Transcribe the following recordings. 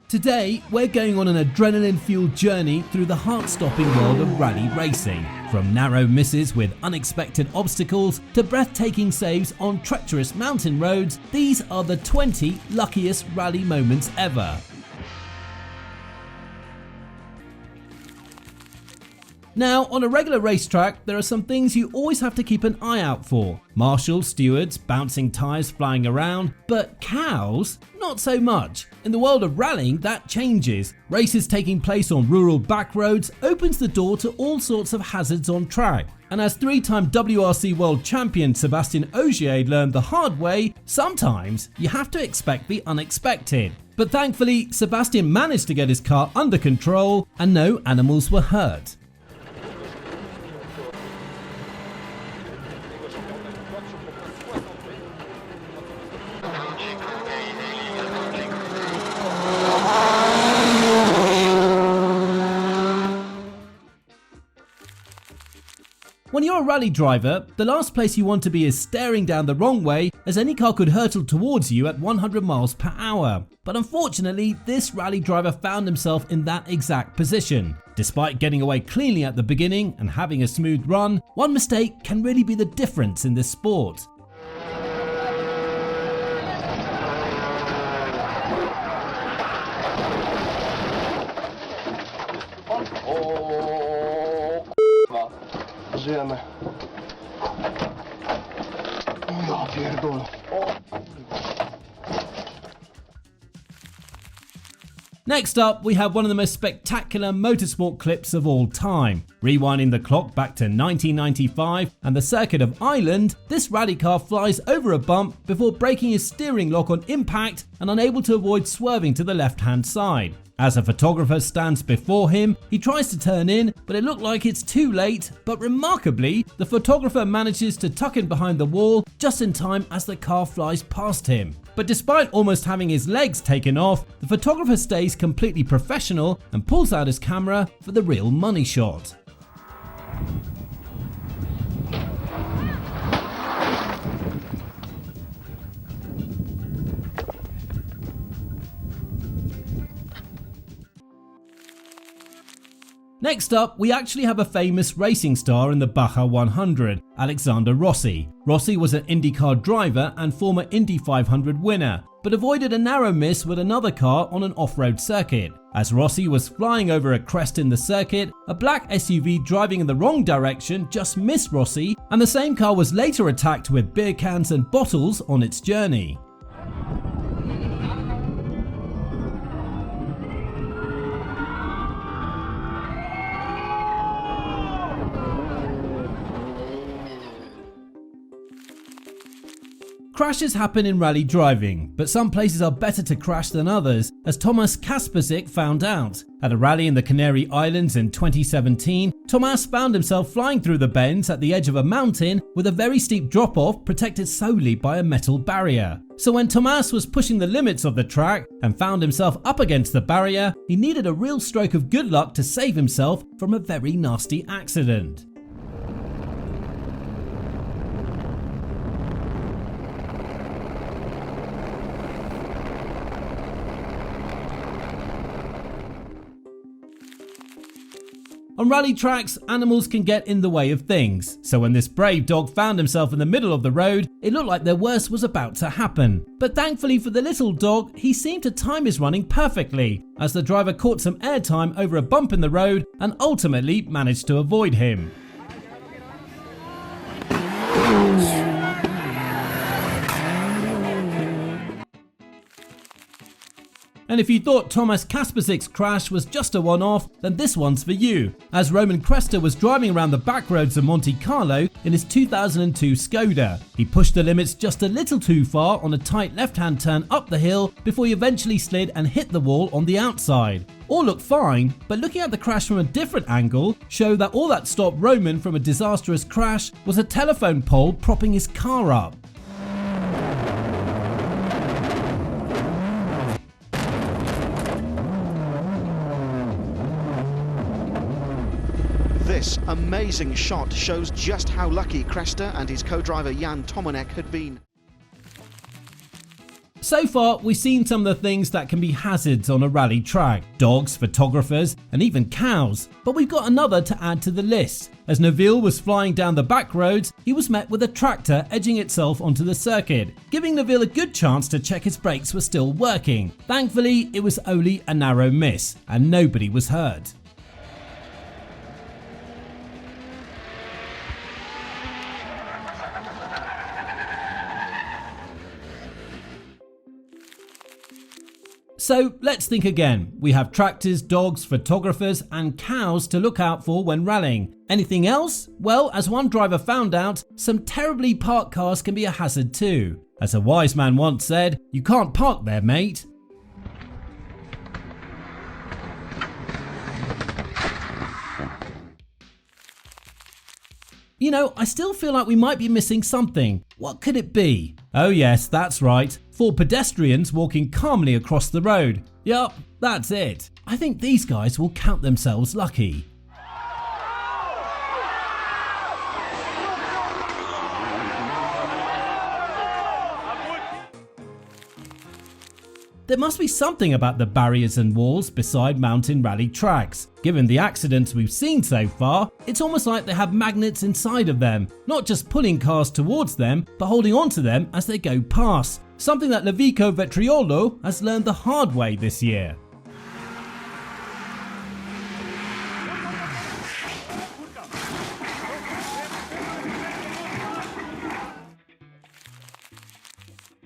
Today, we're going on an adrenaline-fueled journey through the heart-stopping world of rally racing. From narrow misses with unexpected obstacles to breathtaking saves on treacherous mountain roads, these are the 20 luckiest rally moments ever. Now, on a regular racetrack, there are some things you always have to keep an eye out for. Marshals, stewards, bouncing tyres flying around, but cows? Not so much. In the world of rallying, that changes. Races taking place on rural back roads opens the door to all sorts of hazards on track. And as three-time WRC World Champion Sébastien Ogier learned the hard way, sometimes you have to expect the unexpected. But thankfully, Sébastien managed to get his car under control and no animals were hurt. When you're a rally driver, the last place you want to be is staring down the wrong way, as any car could hurtle towards you at 100 miles per hour. But unfortunately, this rally driver found himself in that exact position. Despite getting away cleanly at the beginning and having a smooth run, one mistake can really be the difference in this sport. Żyjemy. Ja pierdolę. Next up, we have one of the most spectacular motorsport clips of all time. Rewinding the clock back to 1995 and the circuit of Ireland, this rally car flies over a bump before breaking his steering lock on impact and unable to avoid swerving to the left-hand side. As a photographer stands before him, he tries to turn in, but it looked like it's too late. But remarkably, the photographer manages to tuck in behind the wall just in time as the car flies past him. But despite almost having his legs taken off, the photographer stays completely professional and pulls out his camera for the real money shot. Next up, we actually have a famous racing star in the Baja 100, Alexander Rossi. Rossi was an IndyCar driver and former Indy 500 winner, but avoided a narrow miss with another car on an off-road circuit. As Rossi was flying over a crest in the circuit, a black SUV driving in the wrong direction just missed Rossi, and the same car was later attacked with beer cans and bottles on its journey. Crashes happen in rally driving, but some places are better to crash than others, as Tomasz Kasperczyk found out. At a rally in the Canary Islands in 2017, Tomasz found himself flying through the bends at the edge of a mountain with a very steep drop-off protected solely by a metal barrier. So when Tomasz was pushing the limits of the track and found himself up against the barrier, he needed a real stroke of good luck to save himself from a very nasty accident. On rally tracks, animals can get in the way of things, so when this brave dog found himself in the middle of the road, it looked like the worst was about to happen. But thankfully for the little dog, he seemed to time his running perfectly, as the driver caught some airtime over a bump in the road and ultimately managed to avoid him. And if you thought Tomasz Kasperzyk's crash was just a one-off, then this one's for you, as Roman Cresta was driving around the back roads of Monte Carlo in his 2002 Skoda. He pushed the limits just a little too far on a tight left-hand turn up the hill before he eventually slid and hit the wall on the outside. All looked fine, but looking at the crash from a different angle showed that all that stopped Roman from a disastrous crash was a telephone pole propping his car up. This amazing shot shows just how lucky Cresta and his co-driver Jan Tomanek had been. So far, we've seen some of the things that can be hazards on a rally track: dogs, photographers, and even cows. But we've got another to add to the list. As Neville was flying down the back roads, he was met with a tractor edging itself onto the circuit, giving Neville a good chance to check his brakes were still working. Thankfully, it was only a narrow miss, and nobody was hurt. So let's think again. We have tractors, dogs, photographers and cows to look out for when rallying. Anything else? Well, as one driver found out, some terribly parked cars can be a hazard too. As a wise man once said, "You can't park there, mate." You know, I still feel like we might be missing something. What could it be? Oh yes, that's right. 4 pedestrians walking calmly across the road. Yup, that's it. I think these guys will count themselves lucky. There must be something about the barriers and walls beside mountain rally tracks. Given the accidents we've seen so far, it's almost like they have magnets inside of them, not just pulling cars towards them, but holding onto them as they go past. Something that Levico Vetriolo has learned the hard way this year.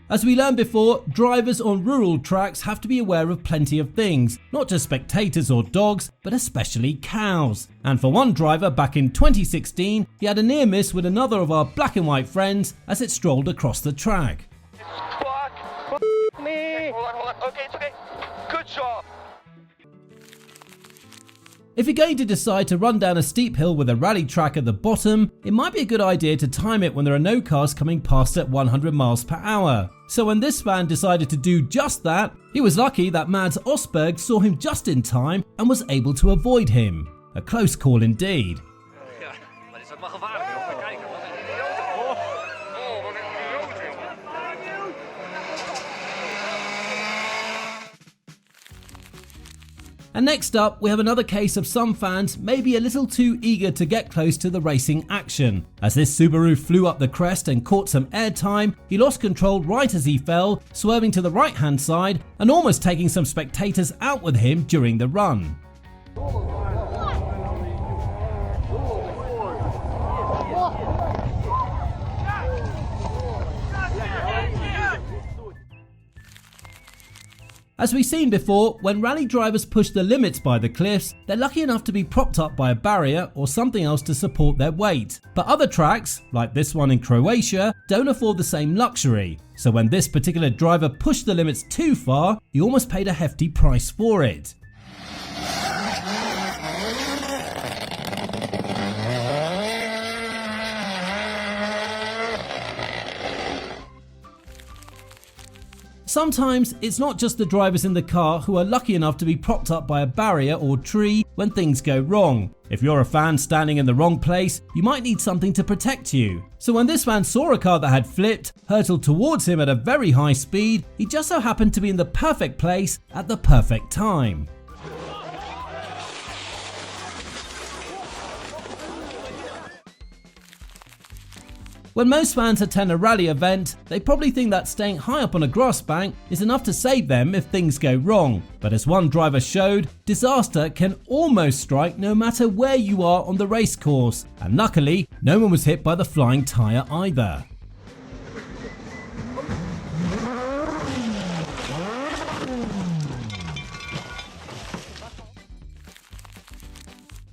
As we learned before, drivers on rural tracks have to be aware of plenty of things, not just spectators or dogs, but especially cows. And for one driver back in 2016, he had a near miss with another of our black and white friends as it strolled across the track. Fuck me! Hold on. Okay, it's okay. Good job. If you're going to decide to run down a steep hill with a rally track at the bottom, it might be a good idea to time it when there are no cars coming past at 100 miles per hour. So when this fan decided to do just that, he was lucky that Mads Osberg saw him just in time and was able to avoid him. A close call indeed. Ja, maar is dat maar gevaarlijk, joh. Ga kijken, wat een idioot. Wat een idioot, joh. And next up, we have another case of some fans maybe a little too eager to get close to the racing action. As this Subaru flew up the crest and caught some airtime, he lost control right as he fell, swerving to the right hand side and almost taking some spectators out with him during the run. As we've seen before, when rally drivers push the limits by the cliffs, they're lucky enough to be propped up by a barrier or something else to support their weight. But other tracks, like this one in Croatia, don't afford the same luxury. So when this particular driver pushed the limits too far, he almost paid a hefty price for it. Sometimes it's not just the drivers in the car who are lucky enough to be propped up by a barrier or tree when things go wrong. If you're a fan standing in the wrong place, you might need something to protect you. So when this fan saw a car that had flipped, hurtled towards him at a very high speed, he just so happened to be in the perfect place at the perfect time. When most fans attend a rally event, they probably think that staying high up on a grass bank is enough to save them if things go wrong. But as one driver showed, disaster can almost strike no matter where you are on the race course. And luckily, no one was hit by the flying tyre either.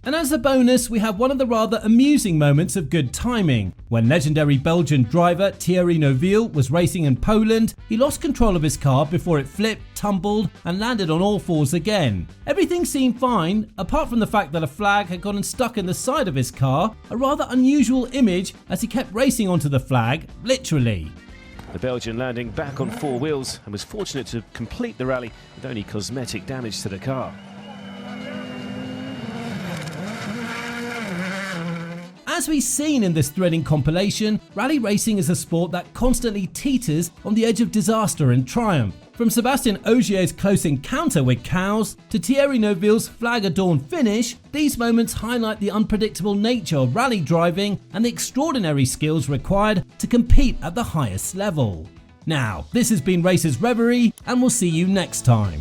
And as a bonus, we have one of the rather amusing moments of good timing. When legendary Belgian driver Thierry Neuville was racing in Poland, he lost control of his car before it flipped, tumbled and landed on all fours again. Everything seemed fine, apart from the fact that a flag had gotten stuck in the side of his car, a rather unusual image as he kept racing onto the flag, literally. The Belgian landing back on 4 wheels and was fortunate to complete the rally with only cosmetic damage to the car. As we've seen in this thrilling compilation, rally racing is a sport that constantly teeters on the edge of disaster and triumph. From Sébastien Ogier's close encounter with cows to Thierry Neuville's flag-adorned finish, these moments highlight the unpredictable nature of rally driving and the extraordinary skills required to compete at the highest level. Now, this has been Racers Reverie, and we'll see you next time.